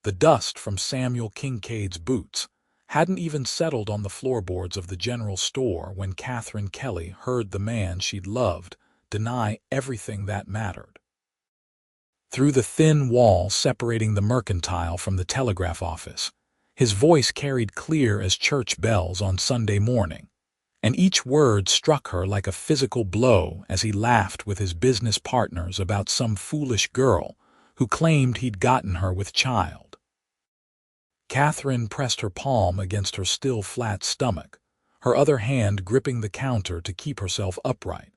The dust from Samuel Kincaid's boots hadn't even settled on the floorboards of the general store when Catherine Kelly heard the man she'd loved deny everything that mattered. Through the thin wall separating the mercantile from the telegraph office, his voice carried clear as church bells on Sunday morning, and each word struck her like a physical blow as he laughed with his business partners about some foolish girl who claimed he'd gotten her with child. Catherine pressed her palm against her still flat stomach, her other hand gripping the counter to keep herself upright.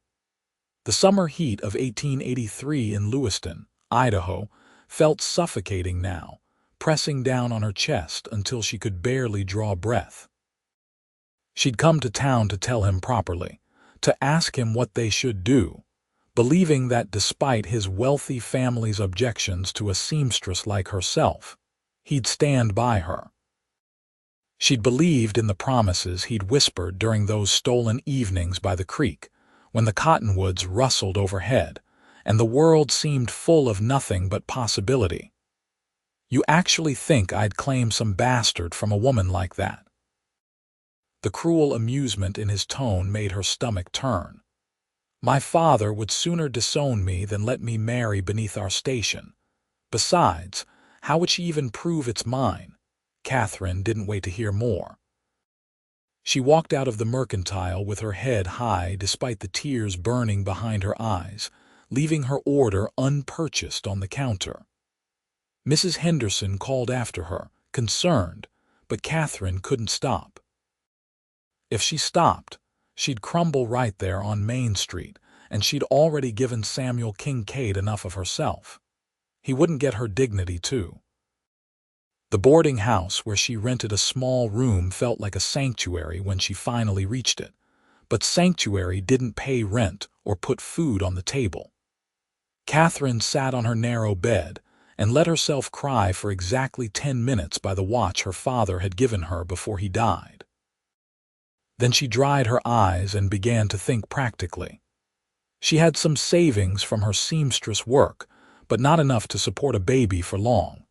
The summer heat of 1883 in Lewiston, Idaho, felt suffocating now, pressing down on her chest until she could barely draw breath. She'd come to town to tell him properly, to ask him what they should do, believing that despite his wealthy family's objections to a seamstress like herself, he'd stand by her. She'd believed in the promises he'd whispered during those stolen evenings by the creek, when the cottonwoods rustled overhead, and the world seemed full of nothing but possibility. "You actually think I'd claim some bastard from a woman like that?" The cruel amusement in his tone made her stomach turn. "My father would sooner disown me than let me marry beneath our station. Besides, how would she even prove it's mine?" Catherine didn't wait to hear more. She walked out of the mercantile with her head high despite the tears burning behind her eyes, leaving her order unpurchased on the counter. Mrs. Henderson called after her, concerned, but Catherine couldn't stop. If she stopped, she'd crumble right there on Main Street, and she'd already given Samuel Kincaid enough of herself. He wouldn't get her dignity, too. The boarding house where she rented a small room felt like a sanctuary when she finally reached it, but sanctuary didn't pay rent or put food on the table. Catherine sat on her narrow bed and let herself cry for exactly 10 minutes by the watch her father had given her before he died. Then she dried her eyes and began to think practically. She had some savings from her seamstress work, but not enough to support a baby for long.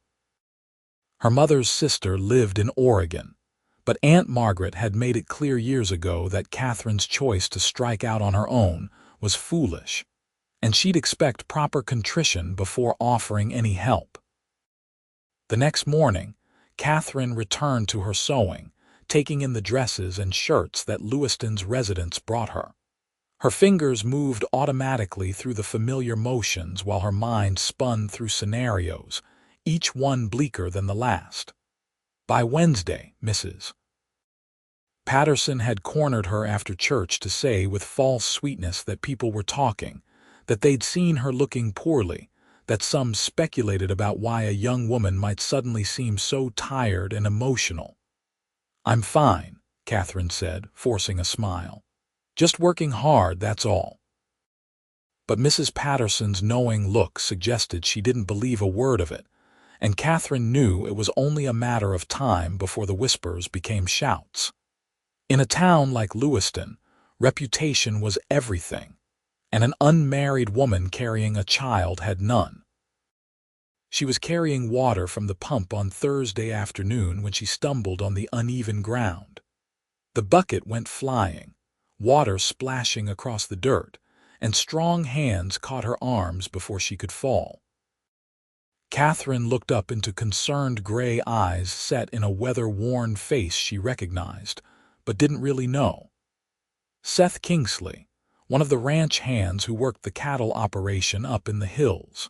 Her mother's sister lived in Oregon, but Aunt Margaret had made it clear years ago that Catherine's choice to strike out on her own was foolish, and she'd expect proper contrition before offering any help. The next morning, Catherine returned to her sewing, taking in the dresses and shirts that Lewiston's residents brought her. Her fingers moved automatically through the familiar motions while her mind spun through scenarios, each one bleaker than the last. By Wednesday, Mrs. Patterson had cornered her after church to say with false sweetness that people were talking, that they'd seen her looking poorly, that some speculated about why a young woman might suddenly seem so tired and emotional. "I'm fine," Catherine said, forcing a smile. "Just working hard, that's all." But Mrs. Patterson's knowing look suggested she didn't believe a word of it, and Catherine knew it was only a matter of time before the whispers became shouts. In a town like Lewiston, reputation was everything, and an unmarried woman carrying a child had none. She was carrying water from the pump on Thursday afternoon when she stumbled on the uneven ground. The bucket went flying, water splashing across the dirt, and strong hands caught her arms before she could fall. Catherine looked up into concerned gray eyes set in a weather-worn face she recognized, but didn't really know. Seth Kingsley, one of the ranch hands who worked the cattle operation up in the hills.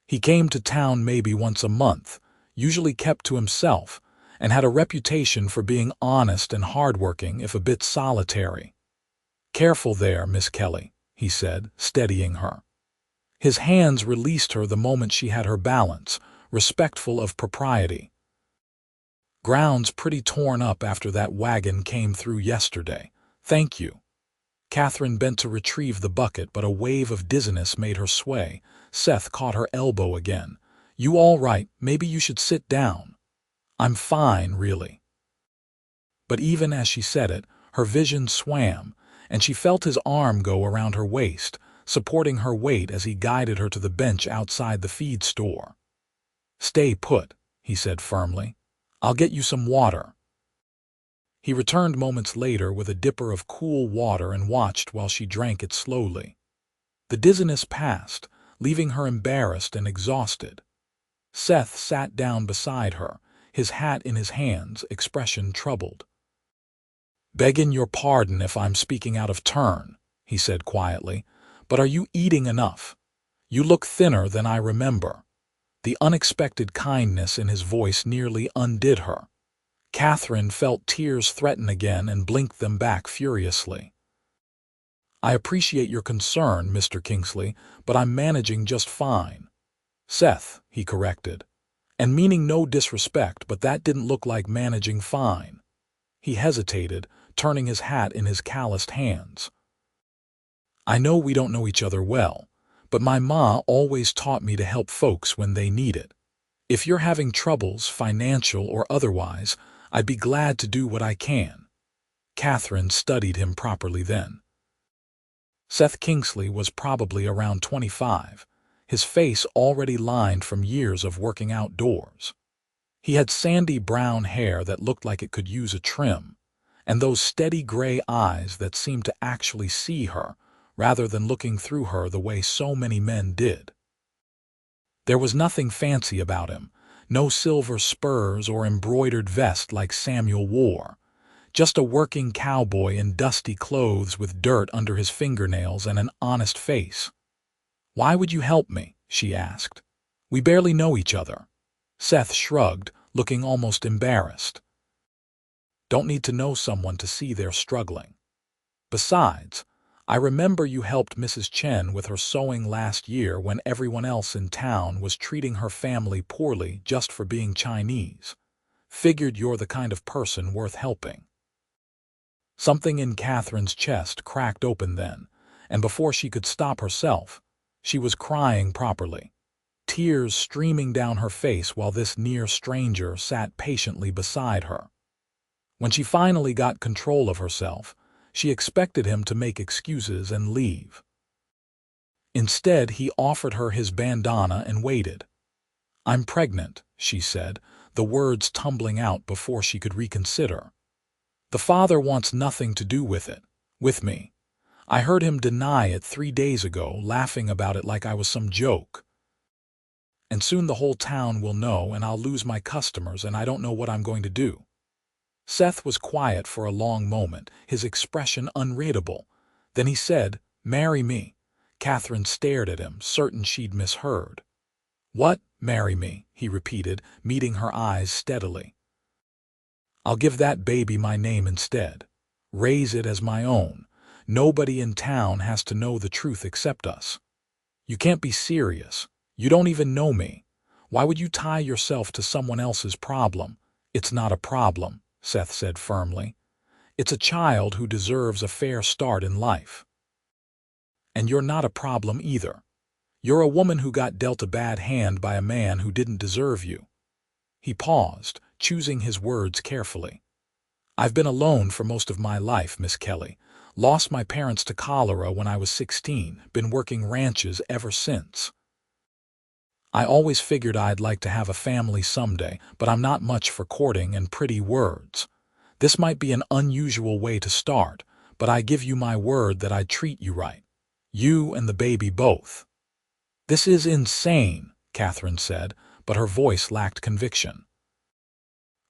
He came to town maybe once a month, usually kept to himself, and had a reputation for being honest and hardworking if a bit solitary. "Careful there, Miss Kelly," he said, steadying her. His hands released her the moment she had her balance, respectful of propriety. "Ground's pretty torn up after that wagon came through yesterday. Thank you." Catherine bent to retrieve the bucket, but a wave of dizziness made her sway. Seth caught her elbow again. "You all right? Maybe you should sit down." "I'm fine, really." But even as she said it, her vision swam, and she felt his arm go around her waist, supporting her weight as he guided her to the bench outside the feed store. "Stay put," he said firmly. "I'll get you some water." He returned moments later with a dipper of cool water and watched while she drank it slowly. The dizziness passed, leaving her embarrassed and exhausted. Seth sat down beside her, his hat in his hands, expression troubled. "Begging your pardon if I'm speaking out of turn," he said quietly, "but are you eating enough? You look thinner than I remember." The unexpected kindness in his voice nearly undid her. Catherine felt tears threaten again and blinked them back furiously. "I appreciate your concern, Mr. Kingsley, but I'm managing just fine." "Seth," he corrected, "and meaning no disrespect, but that didn't look like managing fine." He hesitated, turning his hat in his calloused hands. "I know we don't know each other well, but my ma always taught me to help folks when they need it. If you're having troubles, financial or otherwise, I'd be glad to do what I can." Catherine studied him properly then. Seth Kingsley was probably around 25, his face already lined from years of working outdoors. He had sandy brown hair that looked like it could use a trim, and those steady gray eyes that seemed to actually see her, rather than looking through her the way so many men did. There was nothing fancy about him, no silver spurs or embroidered vest like Samuel wore, just a working cowboy in dusty clothes with dirt under his fingernails and an honest face. "Why would you help me?" she asked. "We barely know each other." Seth shrugged, looking almost embarrassed. "Don't need to know someone to see they're struggling. Besides, I remember you helped Mrs. Chen with her sewing last year when everyone else in town was treating her family poorly just for being Chinese. Figured you're the kind of person worth helping." Something in Catherine's chest cracked open then, and before she could stop herself, she was crying properly, tears streaming down her face while this near stranger sat patiently beside her. When she finally got control of herself, she expected him to make excuses and leave. Instead, he offered her his bandana and waited. "I'm pregnant," she said, the words tumbling out before she could reconsider. "The father wants nothing to do with me. I heard him deny it 3 days ago, laughing about it like I was some joke. And soon the whole town will know and I'll lose my customers and I don't know what I'm going to do." Seth was quiet for a long moment, his expression unreadable. Then he said, "Marry me." Catherine stared at him, certain she'd misheard. "What, marry me?" he repeated, meeting her eyes steadily. "I'll give that baby my name instead. Raise it as my own. Nobody in town has to know the truth except us." "You can't be serious. You don't even know me. Why would you tie yourself to someone else's problem?" "It's not a problem," Seth said firmly. "It's a child who deserves a fair start in life. And you're not a problem either. You're a woman who got dealt a bad hand by a man who didn't deserve you." He paused, choosing his words carefully. "I've been alone for most of my life, Miss Kelly. Lost my parents to cholera when I was 16, been working ranches ever since. I always figured I'd like to have a family someday, but I'm not much for courting and pretty words. This might be an unusual way to start, but I give you my word that I'd treat you right. You and the baby both." "This is insane," Catherine said, but her voice lacked conviction.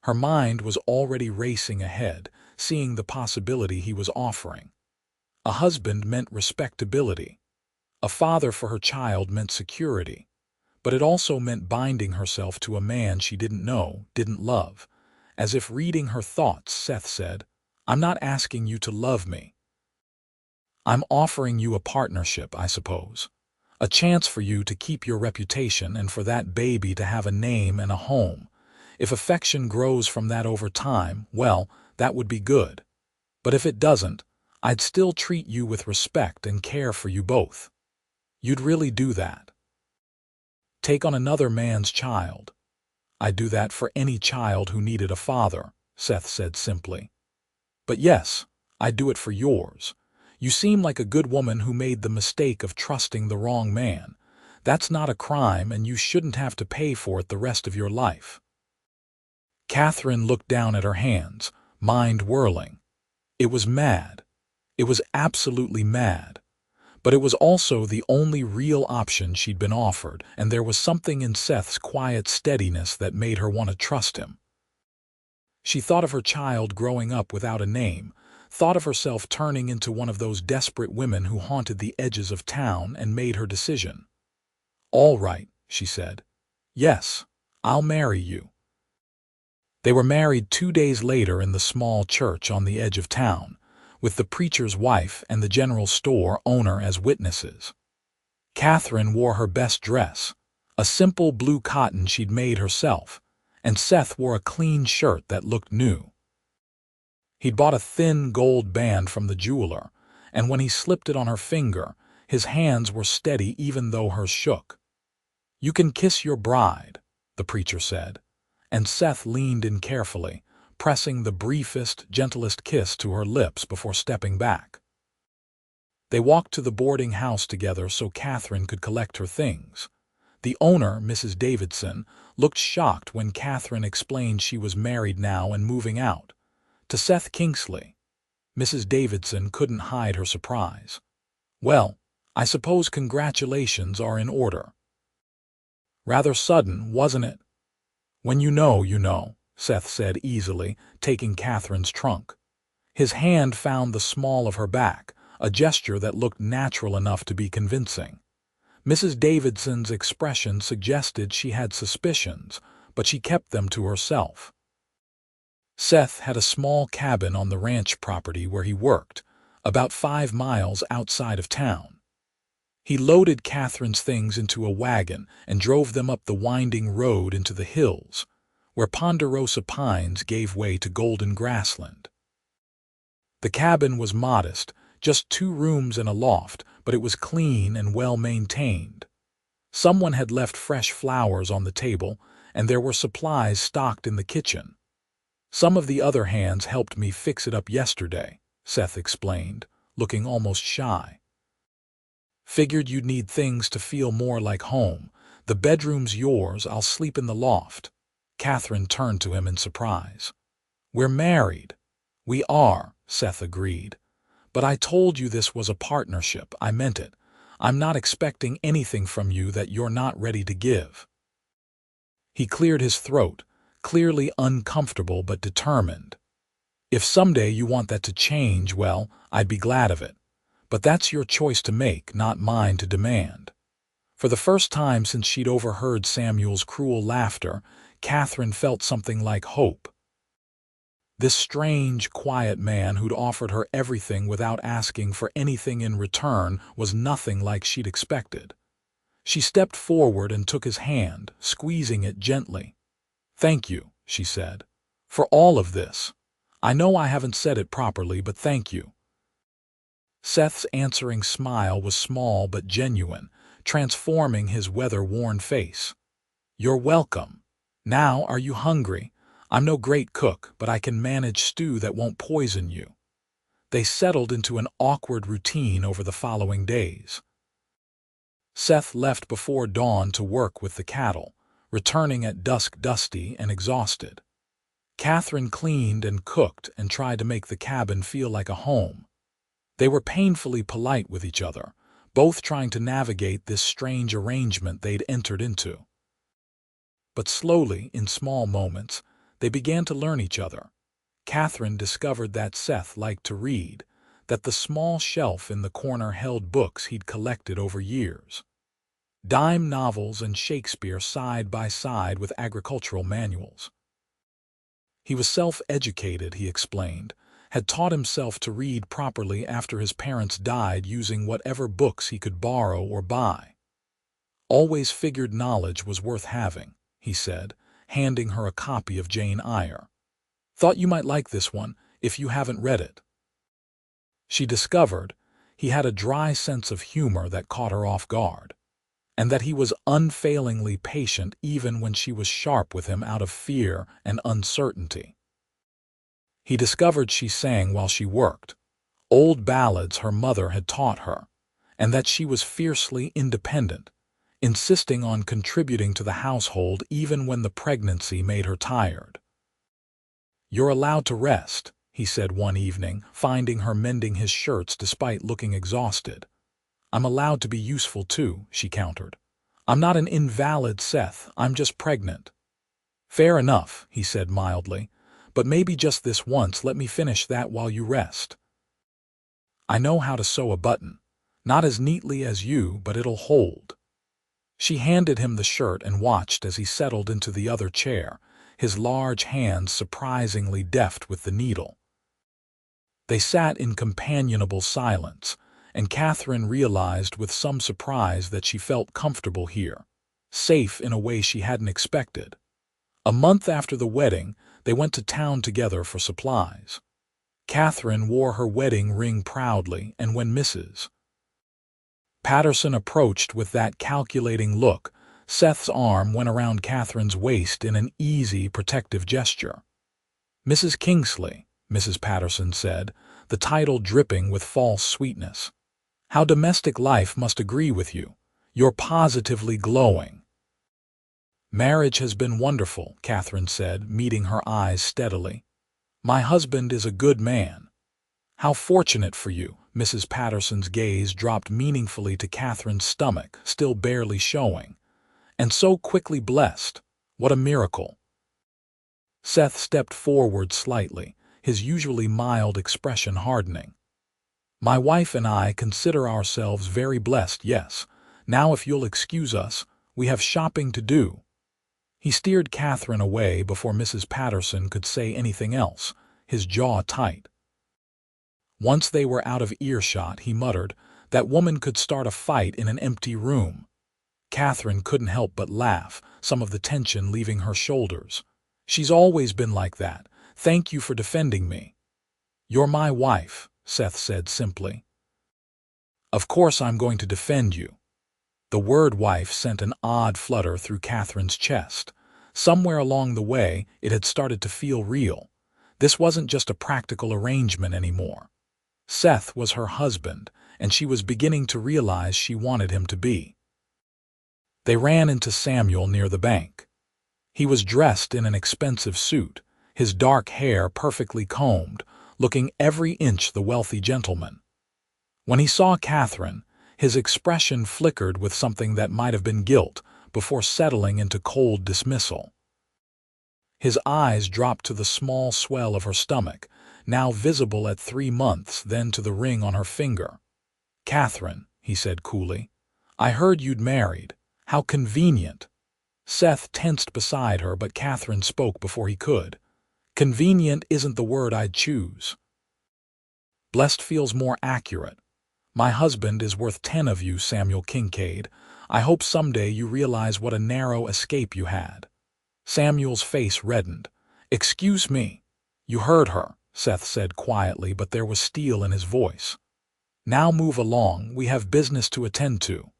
Her mind was already racing ahead, seeing the possibility he was offering. A husband meant respectability. A father for her child meant security. But it also meant binding herself to a man she didn't know, didn't love. As if reading her thoughts, Seth said, "I'm not asking you to love me. I'm offering you a partnership, I suppose. A chance for you to keep your reputation and for that baby to have a name and a home. If affection grows from that over time, well, that would be good. But if it doesn't, I'd still treat you with respect and care for you both. You'd really do that. Take on another man's child." "I'd do that for any child who needed a father," Seth said simply. "But yes, I'd do it for yours. You seem like a good woman who made the mistake of trusting the wrong man. That's not a crime, and you shouldn't have to pay for it the rest of your life." Catherine looked down at her hands, mind whirling. It was mad. It was absolutely mad. But it was also the only real option she'd been offered, and there was something in Seth's quiet steadiness that made her want to trust him. She thought of her child growing up without a name, thought of herself turning into one of those desperate women who haunted the edges of town, and made her decision. "All right," she said. "Yes, I'll marry you." They were married 2 days later in the small church on the edge of town, with the preacher's wife and the general store owner as witnesses. Catherine wore her best dress, a simple blue cotton she'd made herself, and Seth wore a clean shirt that looked new. He'd bought a thin gold band from the jeweler, and when he slipped it on her finger, his hands were steady even though hers shook. "You can kiss your bride," the preacher said, and Seth leaned in carefully, pressing the briefest, gentlest kiss to her lips before stepping back. They walked to the boarding house together so Catherine could collect her things. The owner, Mrs. Davidson, looked shocked when Catherine explained she was married now and moving out. To Seth Kingsley. Mrs. Davidson couldn't hide her surprise. "Well, I suppose congratulations are in order." "Rather sudden, wasn't it?" "When you know," Seth said easily, taking Catherine's trunk. His hand found the small of her back, a gesture that looked natural enough to be convincing. Mrs. Davidson's expression suggested she had suspicions, but she kept them to herself. Seth had a small cabin on the ranch property where he worked, about 5 miles outside of town. He loaded Catherine's things into a wagon and drove them up the winding road into the hills, where ponderosa pines gave way to golden grassland. The cabin was modest, just 2 rooms and a loft, but it was clean and well-maintained. Someone had left fresh flowers on the table, and there were supplies stocked in the kitchen. "Some of the other hands helped me fix it up yesterday," Seth explained, looking almost shy. "Figured you'd need things to feel more like home. The bedroom's yours, I'll sleep in the loft." Catherine turned to him in surprise. "We're married." "We are," Seth agreed. "But I told you this was a partnership. I meant it. I'm not expecting anything from you that you're not ready to give." He cleared his throat, clearly uncomfortable but determined. "If someday you want that to change, well, I'd be glad of it. But that's your choice to make, not mine to demand." For the first time since she'd overheard Samuel's cruel laughter, Catherine felt something like hope. This strange, quiet man who'd offered her everything without asking for anything in return was nothing like she'd expected. She stepped forward and took his hand, squeezing it gently. "Thank you," she said, "for all of this. I know I haven't said it properly, but thank you." Seth's answering smile was small but genuine, transforming his weather-worn face. "You're welcome. Now, are you hungry? I'm no great cook, but I can manage stew that won't poison you." They settled into an awkward routine over the following days. Seth left before dawn to work with the cattle, returning at dusk dusty and exhausted. Catherine cleaned and cooked and tried to make the cabin feel like a home. They were painfully polite with each other, both trying to navigate this strange arrangement they'd entered into. But slowly, in small moments, they began to learn each other. Catherine discovered that Seth liked to read, that the small shelf in the corner held books he'd collected over years. Dime novels and Shakespeare side by side with agricultural manuals. He was self-educated, he explained, had taught himself to read properly after his parents died using whatever books he could borrow or buy. Always figured knowledge was worth having, he said, handing her a copy of Jane Eyre. "Thought you might like this one, if you haven't read it." She discovered he had a dry sense of humor that caught her off guard, and that he was unfailingly patient even when she was sharp with him out of fear and uncertainty. He discovered she sang while she worked, old ballads her mother had taught her, and that she was fiercely independent, insisting on contributing to the household even when the pregnancy made her tired. "You're allowed to rest," he said one evening, finding her mending his shirts despite looking exhausted. "I'm allowed to be useful too," she countered. "I'm not an invalid, Seth, I'm just pregnant." "Fair enough," he said mildly, "but maybe just this once let me finish that while you rest. I know how to sew a button. Not as neatly as you, but it'll hold." She handed him the shirt and watched as he settled into the other chair, his large hands surprisingly deft with the needle. They sat in companionable silence, and Catherine realized with some surprise that she felt comfortable here, safe in a way she hadn't expected. A month after the wedding, they went to town together for supplies. Catherine wore her wedding ring proudly, and when Mrs. Patterson approached with that calculating look, Seth's arm went around Catherine's waist in an easy, protective gesture. "Mrs. Kingsley," Mrs. Patterson said, the title dripping with false sweetness. "How domestic life must agree with you. You're positively glowing." "Marriage has been wonderful," Catherine said, meeting her eyes steadily. "My husband is a good man." "How fortunate for you." Mrs. Patterson's gaze dropped meaningfully to Catherine's stomach, still barely showing. "And so quickly blessed. What a miracle." Seth stepped forward slightly, his usually mild expression hardening. "My wife and I consider ourselves very blessed, yes. Now if you'll excuse us, we have shopping to do." He steered Catherine away before Mrs. Patterson could say anything else, his jaw tight. Once they were out of earshot, he muttered, "That woman could start a fight in an empty room." Catherine couldn't help but laugh, some of the tension leaving her shoulders. "She's always been like that. Thank you for defending me." "You're my wife," Seth said simply. "Of course I'm going to defend you." The word wife sent an odd flutter through Catherine's chest. Somewhere along the way, it had started to feel real. This wasn't just a practical arrangement anymore. Seth was her husband, and she was beginning to realize she wanted him to be. They ran into Samuel near the bank. He was dressed in an expensive suit, his dark hair perfectly combed, looking every inch the wealthy gentleman. When he saw Catherine, his expression flickered with something that might have been guilt before settling into cold dismissal. His eyes dropped to the small swell of her stomach, now visible at 3 months, then to the ring on her finger. "Catherine," he said coolly, "I heard you'd married. How convenient." Seth tensed beside her, but Catherine spoke before he could. "Convenient isn't the word I'd choose. Blessed feels more accurate. My husband is worth 10 of you, Samuel Kincaid. I hope someday you realize what a narrow escape you had." Samuel's face reddened. "Excuse me." "You heard her," Seth said quietly, but there was steel in his voice. "Now move along, we have business to attend to."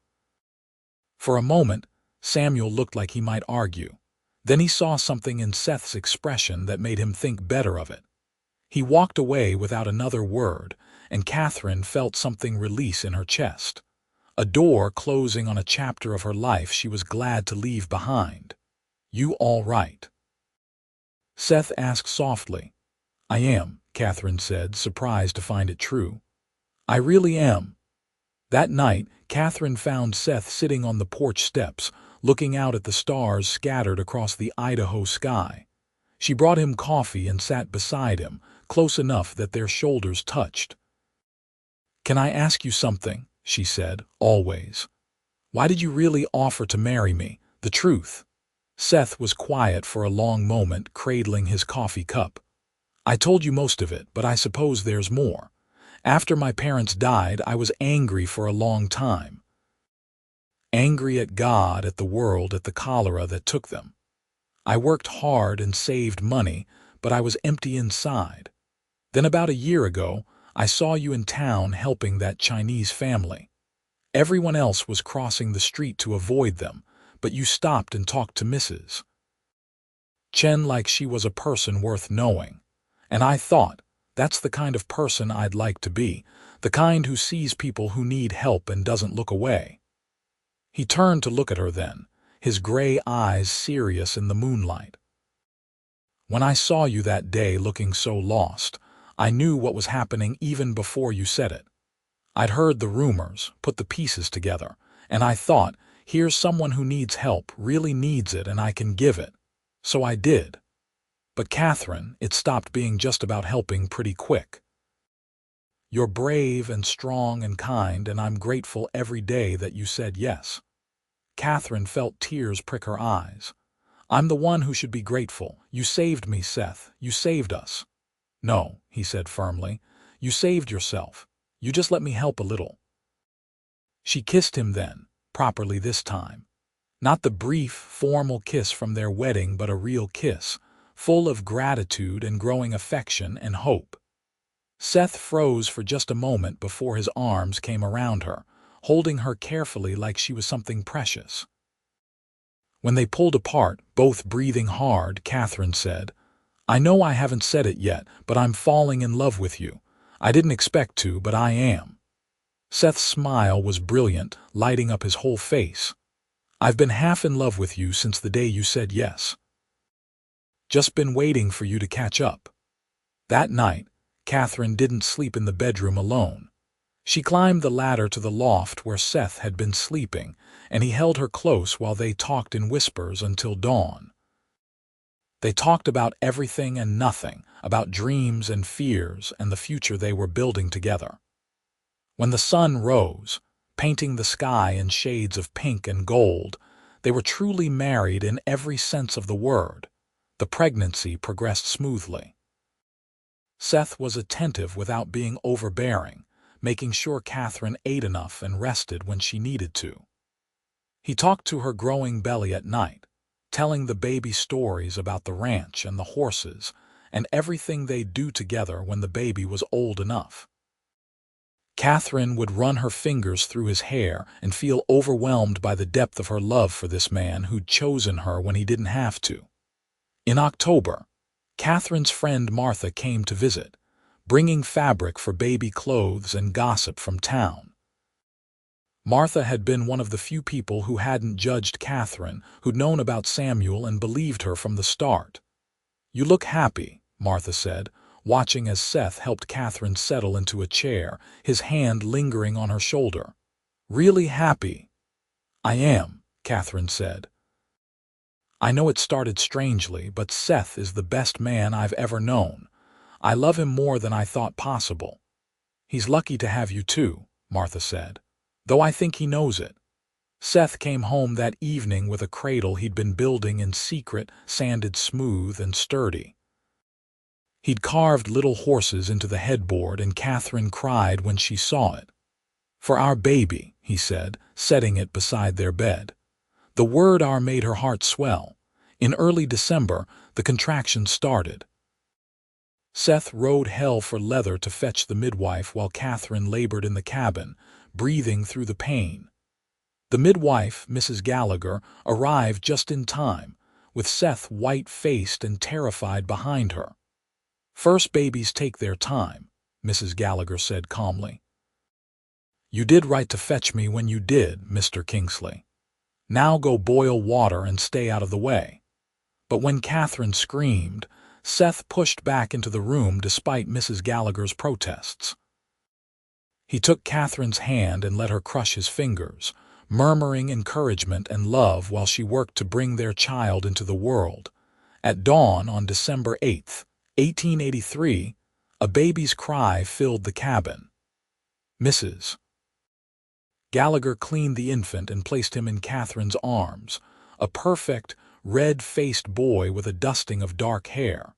For a moment, Samuel looked like he might argue. Then he saw something in Seth's expression that made him think better of it. He walked away without another word, and Catherine felt something release in her chest. A door closing on a chapter of her life she was glad to leave behind. "You all right?" Seth asked softly. "I am," Catherine said, surprised to find it true. "I really am." That night, Catherine found Seth sitting on the porch steps, looking out at the stars scattered across the Idaho sky. She brought him coffee and sat beside him, close enough that their shoulders touched. "Can I ask you something?" she said, always. "Why did you really offer to marry me? The truth." Seth was quiet for a long moment, cradling his coffee cup. "I told you most of it, but I suppose there's more. After my parents died, I was angry for a long time. Angry at God, at the world, at the cholera that took them. I worked hard and saved money, but I was empty inside. Then about a year ago, I saw you in town helping that Chinese family. Everyone else was crossing the street to avoid them, but you stopped and talked to Mrs. Chen like she was a person worth knowing. And I thought, that's the kind of person I'd like to be, the kind who sees people who need help and doesn't look away." He turned to look at her then, his gray eyes serious in the moonlight. "When I saw you that day looking so lost, I knew what was happening even before you said it. I'd heard the rumors, put the pieces together, and I thought, here's someone who needs help, really needs it, and I can give it. So I did. But Catherine, it stopped being just about helping pretty quick. You're brave and strong and kind, and I'm grateful every day that you said yes." Catherine felt tears prick her eyes. "I'm the one who should be grateful. You saved me, Seth. You saved us." "No," he said firmly. "You saved yourself. You just let me help a little." She kissed him then, properly this time. Not the brief, formal kiss from their wedding, but a real kiss, full of gratitude and growing affection and hope. Seth froze for just a moment before his arms came around her, holding her carefully like she was something precious. When they pulled apart, both breathing hard, Catherine said, "I know I haven't said it yet, but I'm falling in love with you. I didn't expect to, but I am." Seth's smile was brilliant, lighting up his whole face. "I've been half in love with you since the day you said yes. Just been waiting for you to catch up." That night, Catherine didn't sleep in the bedroom alone. She climbed the ladder to the loft where Seth had been sleeping, and he held her close while they talked in whispers until dawn. They talked about everything and nothing, about dreams and fears and the future they were building together. When the sun rose, painting the sky in shades of pink and gold, they were truly married in every sense of the word. The pregnancy progressed smoothly. Seth was attentive without being overbearing, making sure Catherine ate enough and rested when she needed to. He talked to her growing belly at night, telling the baby stories about the ranch and the horses and everything they'd do together when the baby was old enough. Catherine would run her fingers through his hair and feel overwhelmed by the depth of her love for this man who'd chosen her when he didn't have to. In October, Catherine's friend Martha came to visit, bringing fabric for baby clothes and gossip from town. Martha had been one of the few people who hadn't judged Catherine, who'd known about Samuel and believed her from the start. "You look happy," Martha said, watching as Seth helped Catherine settle into a chair, his hand lingering on her shoulder. "Really happy." "I am," Catherine said. "I know it started strangely, but Seth is the best man I've ever known. I love him more than I thought possible." "He's lucky to have you too," Martha said, "though I think he knows it." Seth came home that evening with a cradle he'd been building in secret, sanded smooth and sturdy. He'd carved little horses into the headboard, and Catherine cried when she saw it. "For our baby," he said, setting it beside their bed. The word "our" made her heart swell. In early December, the contractions started. Seth rode hell for leather to fetch the midwife while Catherine labored in the cabin, breathing through the pain. The midwife, Mrs. Gallagher, arrived just in time, with Seth white-faced and terrified behind her. "First babies take their time," Mrs. Gallagher said calmly. "You did right to fetch me when you did, Mr. Kingsley. Now go boil water and stay out of the way." But when Catherine screamed, Seth pushed back into the room despite Mrs. Gallagher's protests. He took Catherine's hand and let her crush his fingers, murmuring encouragement and love while she worked to bring their child into the world. At dawn on December 8th, 1883, a baby's cry filled the cabin. Mrs. Gallagher cleaned the infant and placed him in Catherine's arms, a perfect, red-faced boy with a dusting of dark hair.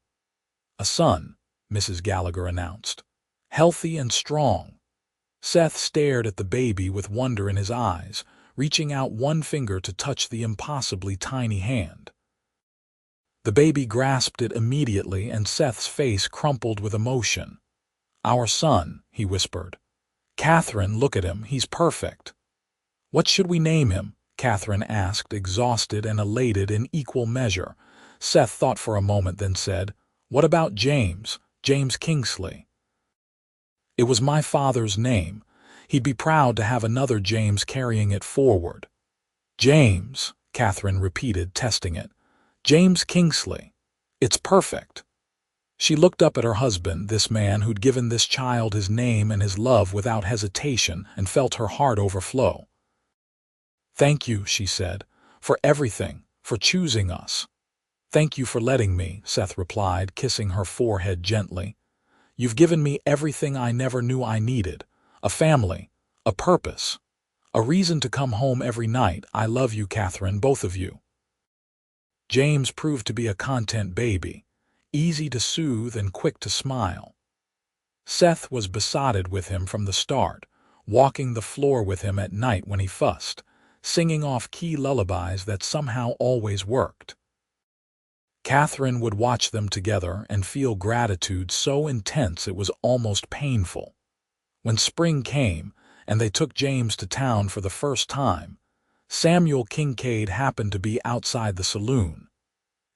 "A son," Mrs. Gallagher announced. "Healthy and strong." Seth stared at the baby with wonder in his eyes, reaching out one finger to touch the impossibly tiny hand. The baby grasped it immediately, and Seth's face crumpled with emotion. "Our son," he whispered. "Catherine, look at him. He's perfect." "What should we name him?" Catherine asked, exhausted and elated in equal measure. Seth thought for a moment, then said, "What about James? James Kingsley?" "It was my father's name. He'd be proud to have another James carrying it forward." James, Catherine repeated, testing it. James Kingsley. It's perfect. She looked up at her husband, this man who'd given this child his name and his love without hesitation, and felt her heart overflow. Thank you, she said, for everything, for choosing us. Thank you for letting me, Seth replied, kissing her forehead gently. You've given me everything I never knew I needed. A family, a purpose, a reason to come home every night. I love you, Catherine, both of you. James proved to be a content baby, easy to soothe and quick to smile. Seth was besotted with him from the start, walking the floor with him at night when he fussed, singing off-key lullabies that somehow always worked. Catherine would watch them together and feel gratitude so intense it was almost painful. When spring came and they took James to town for the first time, Samuel Kincaid happened to be outside the saloon.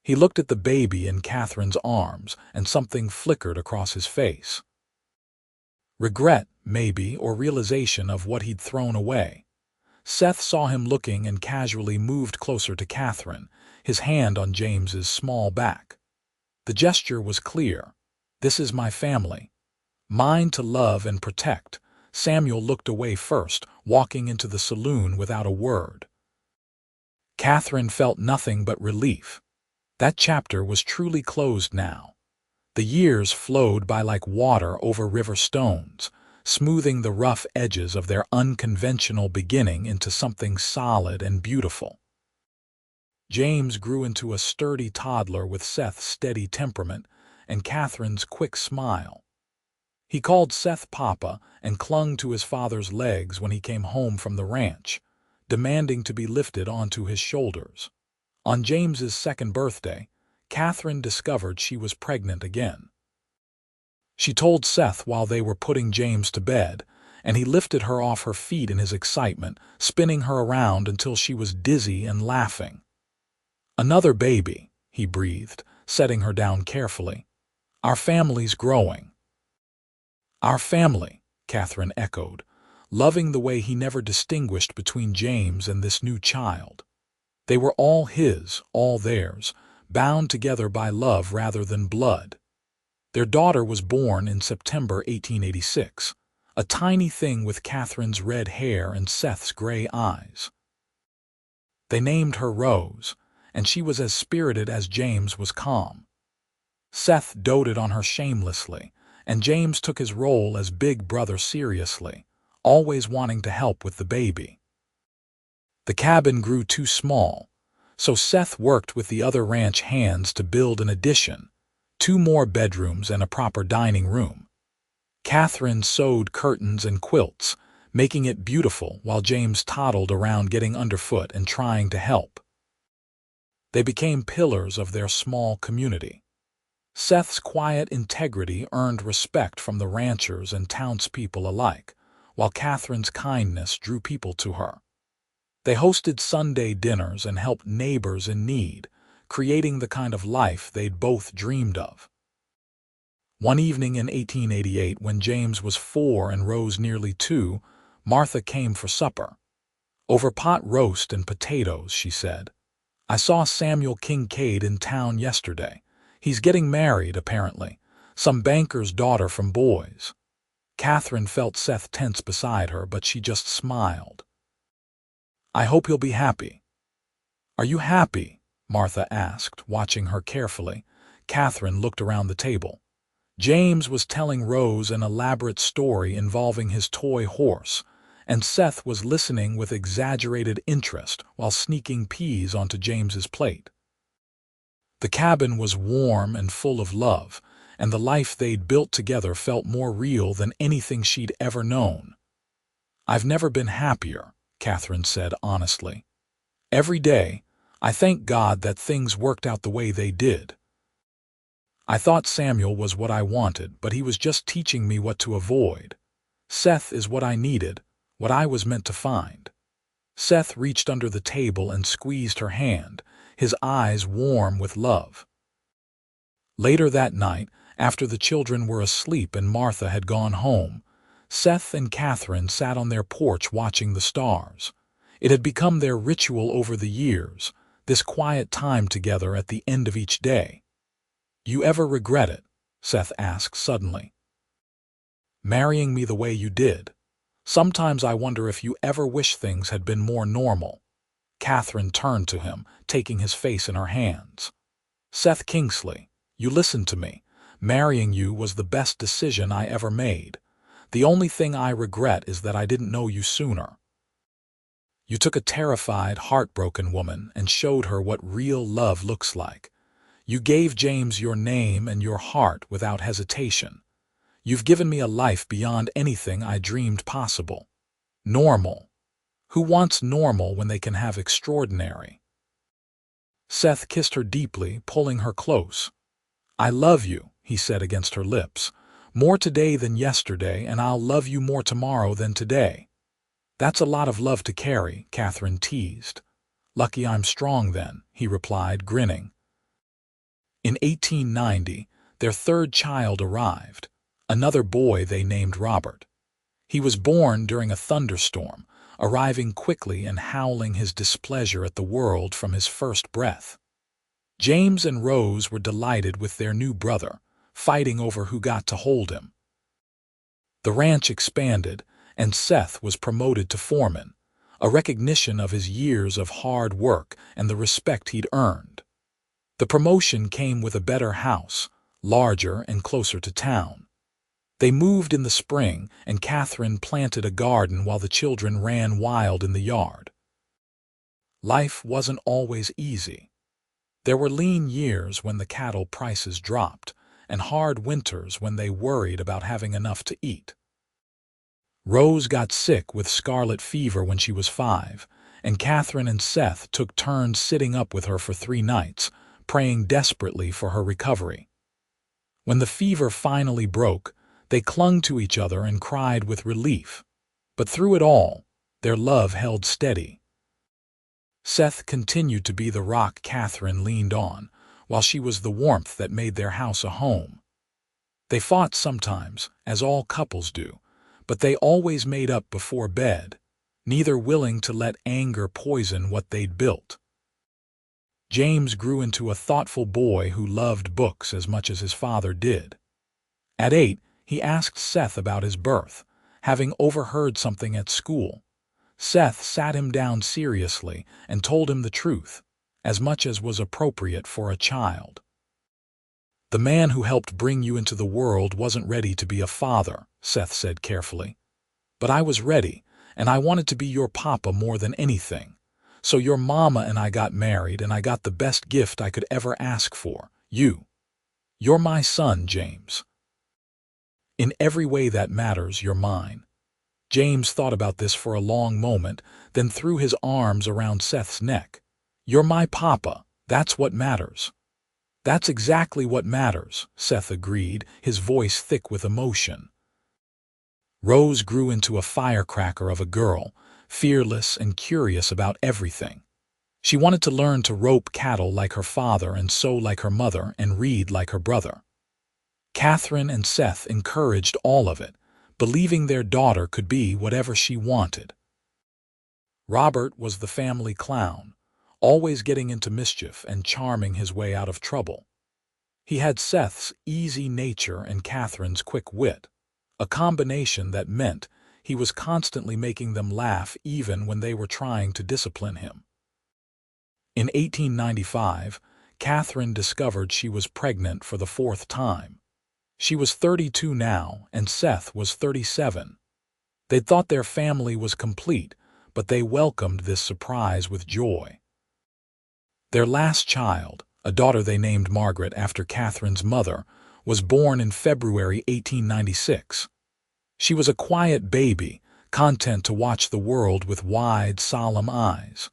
He looked at the baby in Catherine's arms, and something flickered across his face. Regret, maybe, or realization of what he'd thrown away. Seth saw him looking and casually moved closer to Catherine, his hand on James's small back. The gesture was clear. This is my family. Mine to love and protect. Samuel looked away first, walking into the saloon without a word. Catherine felt nothing but relief. That chapter was truly closed now. The years flowed by like water over river stones, smoothing the rough edges of their unconventional beginning into something solid and beautiful. James grew into a sturdy toddler with Seth's steady temperament and Catherine's quick smile. He called Seth Papa and clung to his father's legs when he came home from the ranch, demanding to be lifted onto his shoulders. On James's second birthday, Catherine discovered she was pregnant again. She told Seth while they were putting James to bed, and he lifted her off her feet in his excitement, spinning her around until she was dizzy and laughing. Another baby, he breathed, setting her down carefully. Our family's growing. Our family, Catherine echoed, loving the way he never distinguished between James and this new child. They were all his, all theirs, bound together by love rather than blood. Their daughter was born in September 1886, a tiny thing with Catherine's red hair and Seth's gray eyes. They named her Rose, and she was as spirited as James was calm. Seth doted on her shamelessly, and James took his role as big brother seriously, always wanting to help with the baby. The cabin grew too small, so Seth worked with the other ranch hands to build an addition, 2 more bedrooms and a proper dining room. Catherine sewed curtains and quilts, making it beautiful while James toddled around getting underfoot and trying to help. They became pillars of their small community. Seth's quiet integrity earned respect from the ranchers and townspeople alike, while Catherine's kindness drew people to her. They hosted Sunday dinners and helped neighbors in need, creating the kind of life they'd both dreamed of. One evening in 1888, when James was 4 and Rose nearly 2, Martha came for supper. Over pot roast and potatoes, she said. I saw Samuel Kincaid in town yesterday. He's getting married, apparently. Some banker's daughter from Boys. Catherine felt Seth tense beside her, but she just smiled. I hope he'll be happy. Are you happy? Martha asked, watching her carefully. Catherine looked around the table. James was telling Rose an elaborate story involving his toy horse, and Seth was listening with exaggerated interest while sneaking peas onto James's plate. The cabin was warm and full of love, and the life they'd built together felt more real than anything she'd ever known. I've never been happier, Catherine said honestly. Every day, I thank God that things worked out the way they did. I thought Samuel was what I wanted, but he was just teaching me what to avoid. Seth is what I needed, what I was meant to find. Seth reached under the table and squeezed her hand, his eyes warm with love. Later that night, after the children were asleep and Martha had gone home, Seth and Catherine sat on their porch watching the stars. It had become their ritual over the years, this quiet time together at the end of each day. "You ever regret it?" Seth asked suddenly. "Marrying me the way you did. Sometimes I wonder if you ever wish things had been more normal." Catherine turned to him, taking his face in her hands. "Seth Kingsley, you listen to me. Marrying you was the best decision I ever made. The only thing I regret is that I didn't know you sooner. You took a terrified, heartbroken woman and showed her what real love looks like. You gave James your name and your heart without hesitation. You've given me a life beyond anything I dreamed possible. Normal. Who wants normal when they can have extraordinary?" Seth kissed her deeply, pulling her close. "I love you," he said against her lips. "More today than yesterday, and I'll love you more tomorrow than today." "That's a lot of love to carry," Catherine teased. "Lucky I'm strong then," he replied, grinning. In 1890, their third child arrived, another boy they named Robert. He was born during a thunderstorm, arriving quickly and howling his displeasure at the world from his first breath. James and Rose were delighted with their new brother, fighting over who got to hold him. The ranch expanded, and Seth was promoted to foreman, a recognition of his years of hard work and the respect he'd earned. The promotion came with a better house, larger and closer to town. They moved in the spring, and Catherine planted a garden while the children ran wild in the yard. Life wasn't always easy. There were lean years when the cattle prices dropped, and hard winters when they worried about having enough to eat. Rose got sick with scarlet fever when she was 5, and Catherine and Seth took turns sitting up with her for 3 nights, praying desperately for her recovery. When the fever finally broke, they clung to each other and cried with relief. But through it all, their love held steady. Seth continued to be the rock Catherine leaned on, while she was the warmth that made their house a home. They fought sometimes, as all couples do, but they always made up before bed, neither willing to let anger poison what they'd built. James grew into a thoughtful boy who loved books as much as his father did. At 8, he asked Seth about his birth, having overheard something at school. Seth sat him down seriously and told him the truth, as much as was appropriate for a child. "The man who helped bring you into the world wasn't ready to be a father," Seth said carefully. "But I was ready, and I wanted to be your papa more than anything. So your mama and I got married, and I got the best gift I could ever ask for, you. You're my son, James. In every way that matters, you're mine." James thought about this for a long moment, then threw his arms around Seth's neck. "You're my papa. That's what matters." "That's exactly what matters," Seth agreed, his voice thick with emotion. Rose grew into a firecracker of a girl, fearless and curious about everything. She wanted to learn to rope cattle like her father and sew like her mother and read like her brother. Catherine and Seth encouraged all of it, believing their daughter could be whatever she wanted. Robert was the family clown, always getting into mischief and charming his way out of trouble. He had Seth's easy nature and Catherine's quick wit, a combination that meant he was constantly making them laugh even when they were trying to discipline him. In 1895, Catherine discovered she was pregnant for the 4th time. She was 32 now, and Seth was 37. They'd thought their family was complete, but they welcomed this surprise with joy. Their last child, a daughter they named Margaret after Catherine's mother, was born in February 1896. She was a quiet baby, content to watch the world with wide, solemn eyes.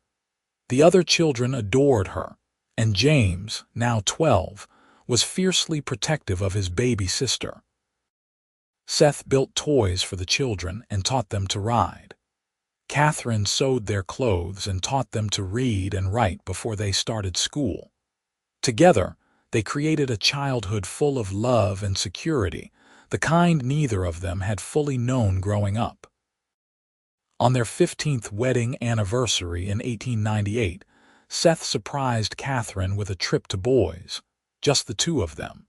The other children adored her, and James, now 12, was fiercely protective of his baby sister. Seth built toys for the children and taught them to ride. Catherine sewed their clothes and taught them to read and write before they started school. Together, they created a childhood full of love and security, the kind neither of them had fully known growing up. On their 15th wedding anniversary in 1898, Seth surprised Catherine with a trip to Boise, just the two of them.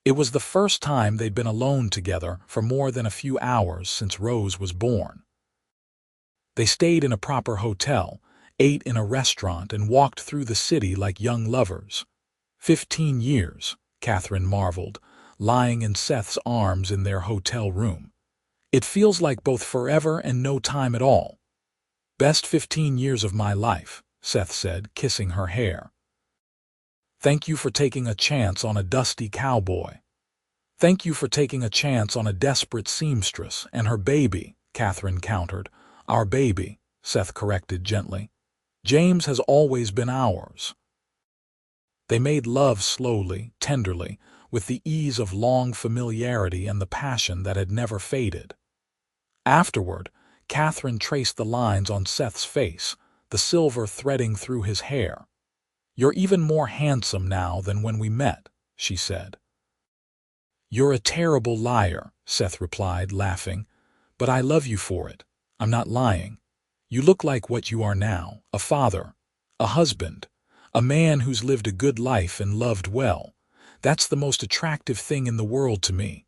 It was the first time they'd been alone together for more than a few hours since Rose was born. They stayed in a proper hotel, ate in a restaurant, and walked through the city like young lovers. 15 years, Catherine marveled, lying in Seth's arms in their hotel room. It feels like both forever and no time at all. Best 15 years of my life, Seth said, kissing her hair. Thank you for taking a chance on a dusty cowboy. Thank you for taking a chance on a desperate seamstress and her baby, Catherine countered. Our baby, Seth corrected gently. James has always been ours. They made love slowly, tenderly, with the ease of long familiarity and the passion that had never faded. Afterward, Catherine traced the lines on Seth's face, the silver threading through his hair. You're even more handsome now than when we met, she said. You're a terrible liar, Seth replied, laughing. But I love you for it. I'm not lying. You look like what you are now, a father, a husband, a man who's lived a good life and loved well. That's the most attractive thing in the world to me.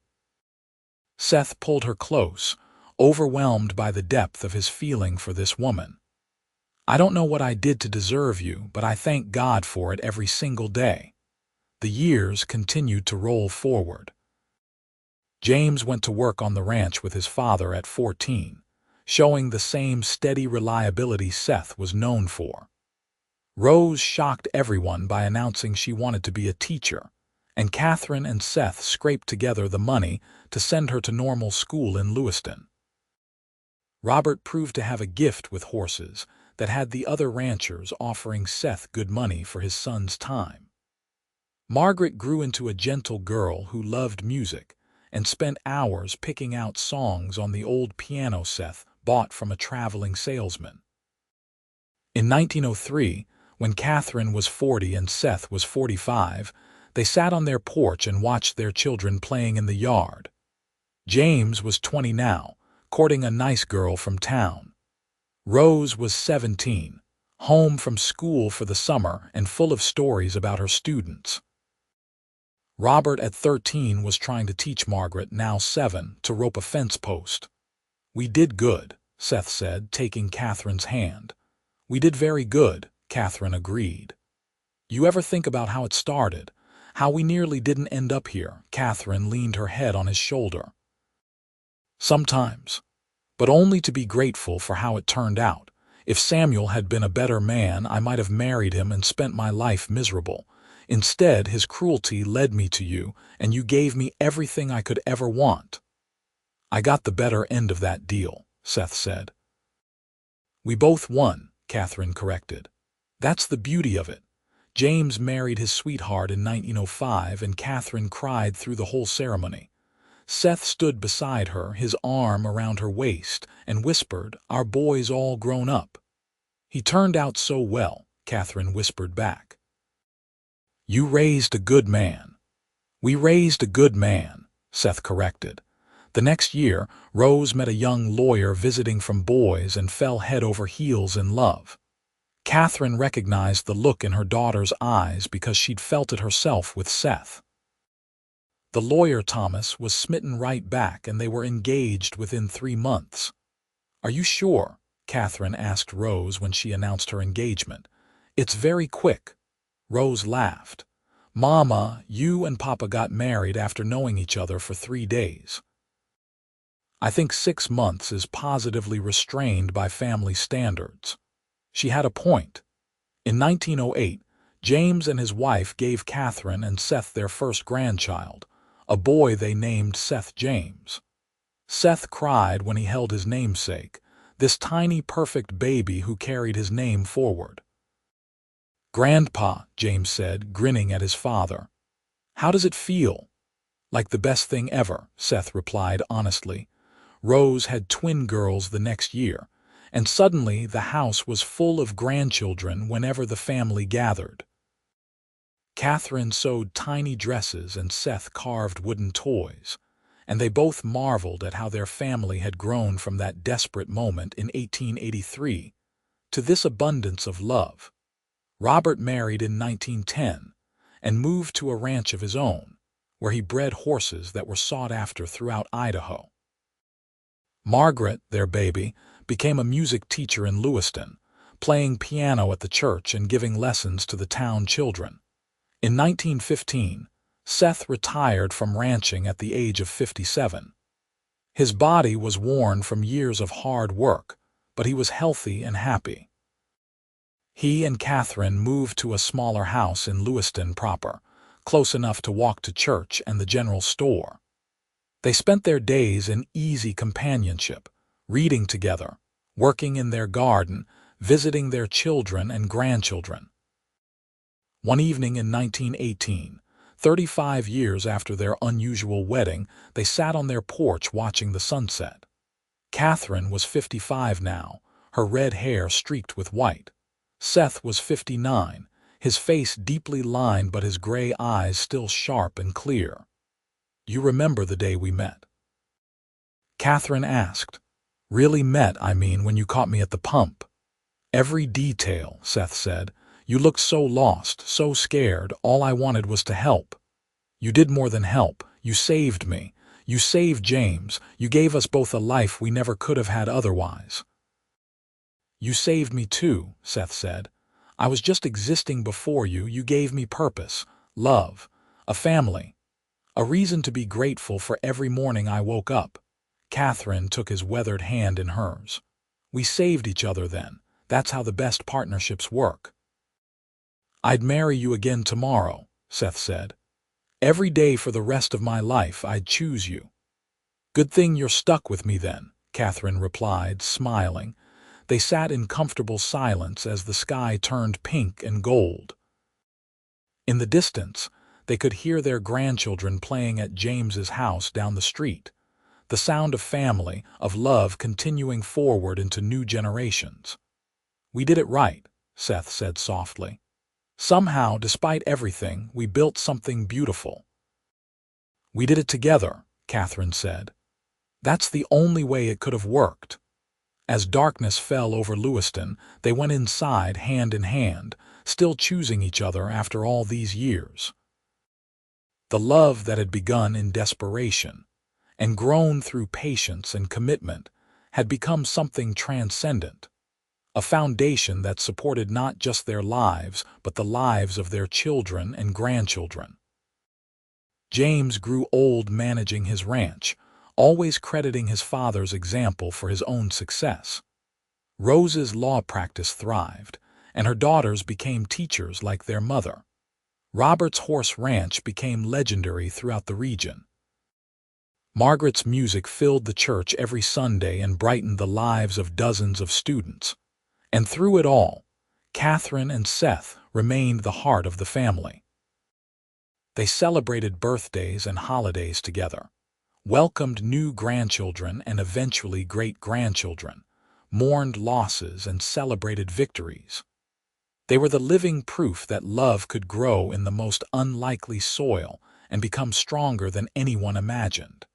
Seth pulled her close, overwhelmed by the depth of his feeling for this woman. I don't know what I did to deserve you, but I thank God for it every single day. The years continued to roll forward. James went to work on the ranch with his father at 14, showing the same steady reliability Seth was known for. Rose shocked everyone by announcing she wanted to be a teacher, and Catherine and Seth scraped together the money to send her to normal school in Lewiston. Robert proved to have a gift with horses that had the other ranchers offering Seth good money for his son's time. Margaret grew into a gentle girl who loved music and spent hours picking out songs on the old piano Seth bought from a traveling salesman. In 1903, when Catherine was 40 and Seth was 45, they sat on their porch and watched their children playing in the yard. James was 20 now, courting a nice girl from town. Rose was 17, home from school for the summer and full of stories about her students. Robert at 13 was trying to teach Margaret, now 7, to rope a fence post. We did good, Seth said, taking Catherine's hand. We did very good, Catherine agreed. You ever think about how it started? How we nearly didn't end up here? Catherine leaned her head on his shoulder. Sometimes, but only to be grateful for how it turned out. If Samuel had been a better man, I might have married him and spent my life miserable. Instead, his cruelty led me to you, and you gave me everything I could ever want. I got the better end of that deal, Seth said. We both won, Catherine corrected. That's the beauty of it. James married his sweetheart in 1905, and Catherine cried through the whole ceremony. Seth stood beside her, his arm around her waist, and whispered, Our boy's all grown up. He turned out so well, Catherine whispered back. You raised a good man. We raised a good man, Seth corrected. The next year, Rose met a young lawyer visiting from Boise and fell head over heels in love. Catherine recognized the look in her daughter's eyes because she'd felt it herself with Seth. The lawyer, Thomas, was smitten right back, and they were engaged within 3 months. Are you sure? Catherine asked Rose when she announced her engagement. It's very quick. Rose laughed. Mama, you and Papa got married after knowing each other for 3 days. I think 6 months is positively restrained by family standards. She had a point. In 1908, James and his wife gave Catherine and Seth their first grandchild, a boy they named Seth James. Seth cried when he held his namesake, this tiny perfect baby who carried his name forward. Grandpa, James said, grinning at his father. How does it feel? Like the best thing ever, Seth replied honestly. Rose had twin girls the next year, and suddenly the house was full of grandchildren whenever the family gathered. Catherine sewed tiny dresses and Seth carved wooden toys, and they both marveled at how their family had grown from that desperate moment in 1883 to this abundance of love. Robert married in 1910 and moved to a ranch of his own, where he bred horses that were sought after throughout Idaho. Margaret, their baby, became a music teacher in Lewiston, playing piano at the church and giving lessons to the town children. In 1915, Seth retired from ranching at the age of 57. His body was worn from years of hard work, but he was healthy and happy. He and Catherine moved to a smaller house in Lewiston proper, close enough to walk to church and the general store. They spent their days in easy companionship, reading together, working in their garden, visiting their children and grandchildren. One evening in 1918, 35 years after their unusual wedding, they sat on their porch watching the sunset. Catherine was 55 now, her red hair streaked with white. Seth was 59, his face deeply lined but his gray eyes still sharp and clear. "You remember the day we met?" Catherine asked. "Really met, I mean, when you caught me at the pump." "Every detail," Seth said. "You looked so lost, so scared. All I wanted was to help." "You did more than help. You saved me. You saved James. You gave us both a life we never could have had otherwise." "You saved me too," Seth said. "I was just existing before you. You gave me purpose, love, a family, a reason to be grateful for every morning I woke up." Catherine took his weathered hand in hers. "We saved each other then. That's how the best partnerships work." "I'd marry you again tomorrow," Seth said. "Every day for the rest of my life I'd choose you." "Good thing you're stuck with me then," Catherine replied, smiling. They sat in comfortable silence as the sky turned pink and gold. In the distance, they could hear their grandchildren playing at James's house down the street, the sound of family, of love continuing forward into new generations. "We did it right," Seth said softly. "Somehow, despite everything, we built something beautiful." "We did it together," Catherine said. "That's the only way it could have worked." As darkness fell over Lewiston, they went inside hand in hand, still choosing each other after all these years. The love that had begun in desperation and grown through patience and commitment had become something transcendent, a foundation that supported not just their lives but the lives of their children and grandchildren. James grew old managing his ranch, always crediting his father's example for his own success. Rose's law practice thrived, and her daughters became teachers like their mother. Robert's horse ranch became legendary throughout the region. Margaret's music filled the church every Sunday and brightened the lives of dozens of students. And through it all, Catherine and Seth remained the heart of the family. They celebrated birthdays and holidays together, welcomed new grandchildren and eventually great-grandchildren, mourned losses and celebrated victories. They were the living proof that love could grow in the most unlikely soil and become stronger than anyone imagined.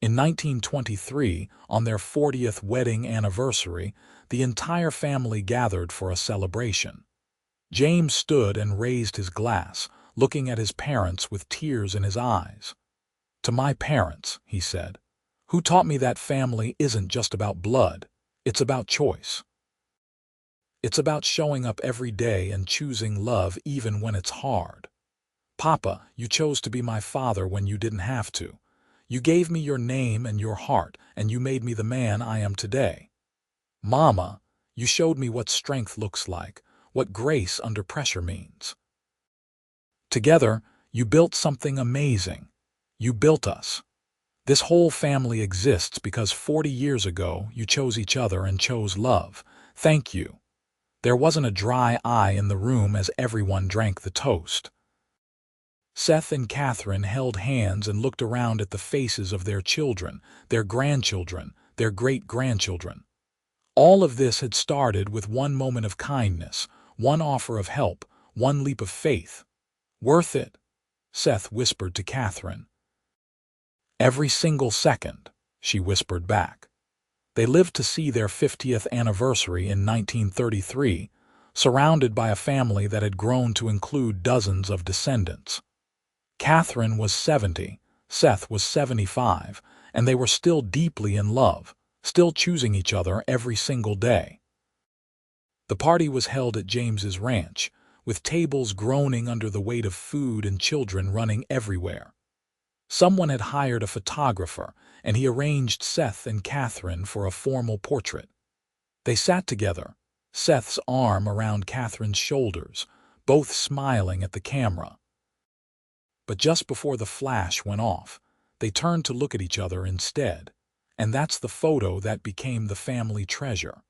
In 1923, on their 40th wedding anniversary, the entire family gathered for a celebration. James stood and raised his glass, looking at his parents with tears in his eyes. "To my parents," he said, "who taught me that family isn't just about blood, it's about choice. It's about showing up every day and choosing love even when it's hard. Papa, you chose to be my father when you didn't have to. You gave me your name and your heart, and you made me the man I am today. Mama, you showed me what strength looks like, what grace under pressure means. Together, you built something amazing. You built us. This whole family exists because 40 years ago you chose each other and chose love. Thank you." There wasn't a dry eye in the room as everyone drank the toast. Seth and Catherine held hands and looked around at the faces of their children, their grandchildren, their great-grandchildren. All of this had started with one moment of kindness, one offer of help, one leap of faith. "Worth it," Seth whispered to Catherine. "Every single second," she whispered back. They lived to see their 50th anniversary in 1933, surrounded by a family that had grown to include dozens of descendants. Catherine was 70, Seth was 75, and they were still deeply in love, still choosing each other every single day. The party was held at James's ranch, with tables groaning under the weight of food and children running everywhere. Someone had hired a photographer, and he arranged Seth and Catherine for a formal portrait. They sat together, Seth's arm around Catherine's shoulders, both smiling at the camera. But just before the flash went off, they turned to look at each other instead, and that's the photo that became the family treasure.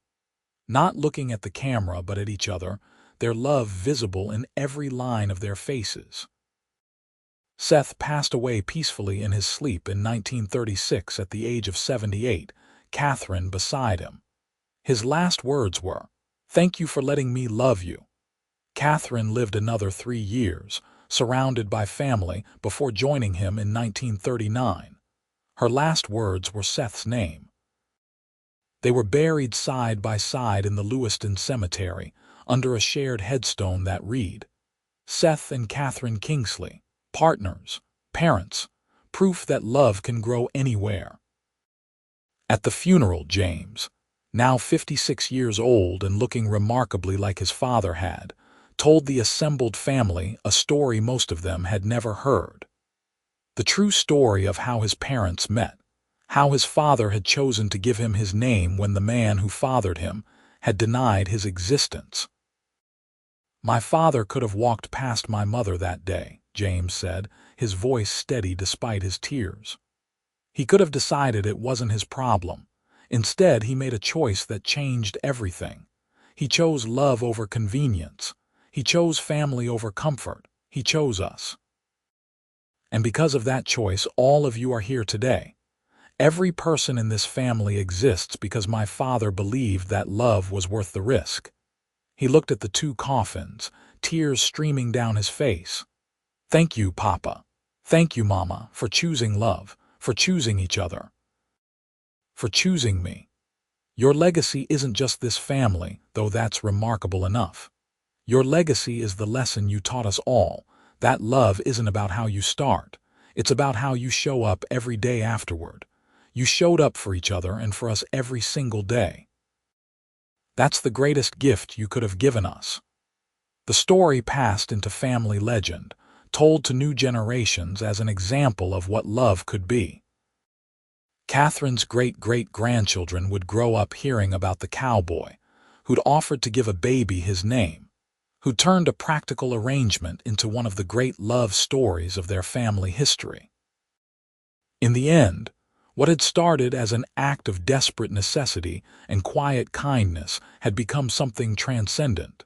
Not looking at the camera but at each other, their love visible in every line of their faces. Seth passed away peacefully in his sleep in 1936 at the age of 78, Catherine beside him. His last words were, "Thank you for letting me love you." Catherine lived another 3 years, surrounded by family, before joining him in 1939. Her last words were Seth's name. They were buried side by side in the Lewiston cemetery, under a shared headstone that read, "Seth and Catherine Kingsley, partners, parents, proof that love can grow anywhere." At the funeral, James, now 56 years old and looking remarkably like his father had, told the assembled family a story most of them had never heard. The true story of how his parents met, how his father had chosen to give him his name when the man who fathered him had denied his existence. "My father could have walked past my mother that day," James said, his voice steady despite his tears. "He could have decided it wasn't his problem. Instead, he made a choice that changed everything. He chose love over convenience. He chose family over comfort. He chose us. And because of that choice, all of you are here today. Every person in this family exists because my father believed that love was worth the risk." He looked at the 2 coffins, tears streaming down his face. "Thank you, Papa. Thank you, Mama, for choosing love, for choosing each other, for choosing me. Your legacy isn't just this family, though that's remarkable enough. Your legacy is the lesson you taught us all, that love isn't about how you start. It's about how you show up every day afterward. You showed up for each other and for us every single day. That's the greatest gift you could have given us." The story passed into family legend, told to new generations as an example of what love could be. Catherine's great-great-grandchildren would grow up hearing about the cowboy, who'd offered to give a baby his name, who turned a practical arrangement into one of the great love stories of their family history. In the end, what had started as an act of desperate necessity and quiet kindness had become something transcendent.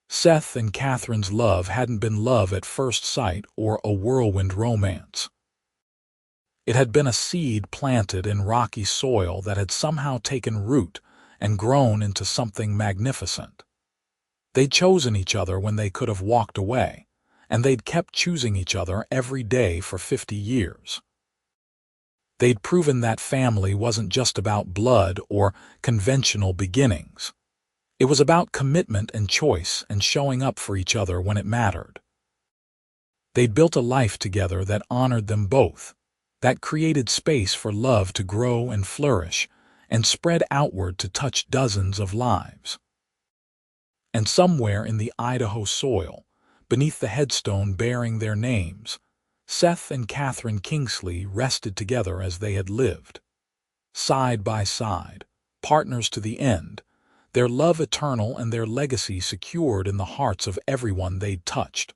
Seth and Catherine's love hadn't been love at first sight or a whirlwind romance. It had been a seed planted in rocky soil that had somehow taken root and grown into something magnificent. They'd chosen each other when they could have walked away, and they'd kept choosing each other every day for 50 years. They'd proven that family wasn't just about blood or conventional beginnings. It was about commitment and choice and showing up for each other when it mattered. They'd built a life together that honored them both, that created space for love to grow and flourish and spread outward to touch dozens of lives. And somewhere in the Idaho soil, beneath the headstone bearing their names, Seth and Catherine Kingsley rested together as they had lived. Side by side, partners to the end, their love eternal and their legacy secured in the hearts of everyone they'd touched.